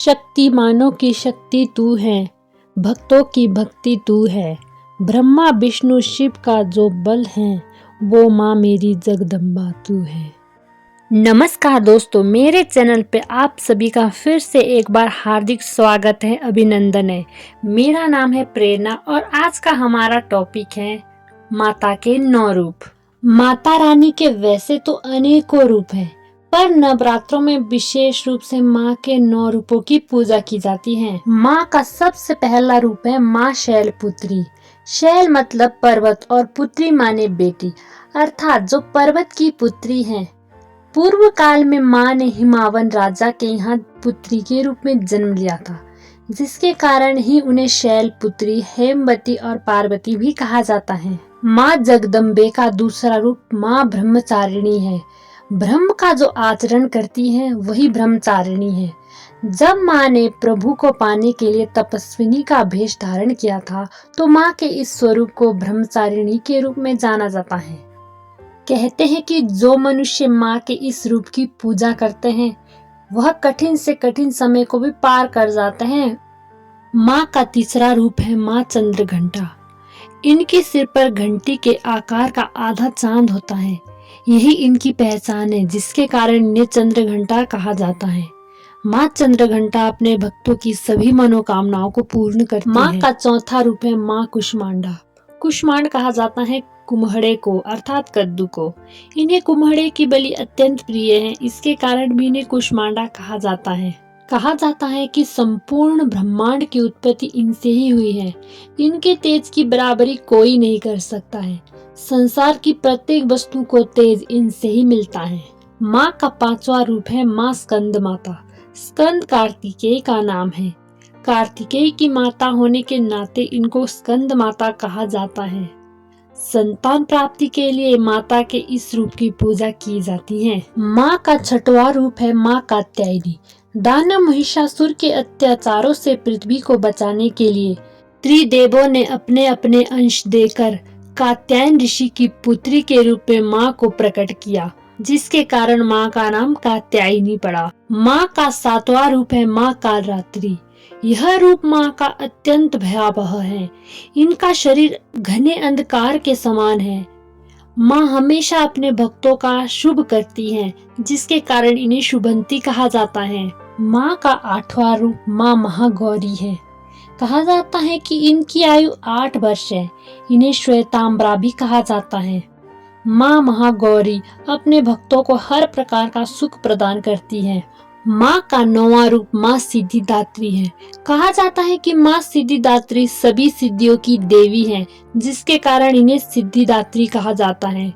शक्तिमानों की शक्ति तू है, भक्तों की भक्ति तू है। ब्रह्मा विष्णु शिव का जो बल है, वो माँ मेरी जगदम्बा तू है। नमस्कार दोस्तों, मेरे चैनल पे आप सभी का फिर से एक बार हार्दिक स्वागत है, अभिनंदन है। मेरा नाम है प्रेरणा और आज का हमारा टॉपिक है माता के 9 रूप। माता रानी के वैसे तो अनेकों रूप हैं, पर नवरात्रों में विशेष रूप से माँ के 9 रूपों की पूजा की जाती है। माँ का सबसे पहला रूप है माँ शैलपुत्री। शैल मतलब पर्वत और पुत्री माने बेटी, अर्थात जो पर्वत की पुत्री है। पूर्व काल में माँ ने हिमावन राजा के यहाँ पुत्री के रूप में जन्म लिया था, जिसके कारण ही उन्हें शैलपुत्री, हेमवती और पार्वती भी कहा जाता है। माँ जगदम्बे का दूसरा रूप माँ ब्रह्मचारिणी है। ब्रह्म का जो आचरण करती है वही ब्रह्मचारिणी है। जब माँ ने प्रभु को पाने के लिए तपस्विनी का भेष धारण किया था, तो माँ के इस स्वरूप को ब्रह्मचारिणी के रूप में जाना जाता है। कहते हैं कि जो मनुष्य माँ के इस रूप की पूजा करते हैं, वह कठिन से कठिन समय को भी पार कर जाते हैं। माँ का तीसरा रूप है माँ चंद्रघंटा। इनके सिर पर घंटी के आकार का आधा चांद होता है। यही इनकी पहचान है, जिसके कारण इन्हें चंद्रघंटा कहा जाता है। माँ चंद्रघंटा अपने भक्तों की सभी मनोकामनाओं को पूर्ण करती है। माँ का चौथा रूप है माँ कुष्मांडा। कुष्मांड कहा जाता है कुम्हड़े को, अर्थात कद्दू को। इन्हें कुम्हड़े की बलि अत्यंत प्रिय है, इसके कारण भी इन्हें कुष्मांडा कहा जाता है। कहा जाता है कि संपूर्ण ब्रह्मांड की उत्पत्ति इनसे ही हुई है। इनके तेज की बराबरी कोई नहीं कर सकता है। संसार की प्रत्येक वस्तु को तेज इनसे ही मिलता है। माँ का पांचवा रूप है माँ स्कंद माता। स्कंद कार्तिकेय का नाम है। कार्तिकेय की माता होने के नाते इनको स्कंद माता कहा जाता है। संतान प्राप्ति के लिए माता के इस रूप की पूजा की जाती है। माँ का छठवां रूप है माँ कात्यायनी। दानव महिषासुर के अत्याचारों से पृथ्वी को बचाने के लिए त्रिदेवों ने अपने अपने अंश देकर कात्यायन ऋषि की पुत्री के रूप में माँ को प्रकट किया, जिसके कारण माँ का नाम कात्यायनी पड़ा। माँ का सातवां रूप है माँ कालरात्रि। यह रूप माँ का अत्यंत भयावह है। इनका शरीर घने अंधकार के समान है। माँ हमेशा अपने भक्तों का शुभ करती हैं, जिसके कारण इन्हें शुभंती कहा जाता है। माँ का आठवां रूप माँ महागौरी है। कहा जाता है कि इनकी आयु 8 वर्ष है। इन्हें श्वेतांबरा भी कहा जाता है। माँ महागौरी अपने भक्तों को हर प्रकार का सुख प्रदान करती है। माँ का 9वां रूप माँ सिद्धिदात्री है। कहा जाता है कि माँ सिद्धिदात्री सभी सिद्धियों की देवी है, जिसके कारण इन्हें सिद्धिदात्री कहा जाता है।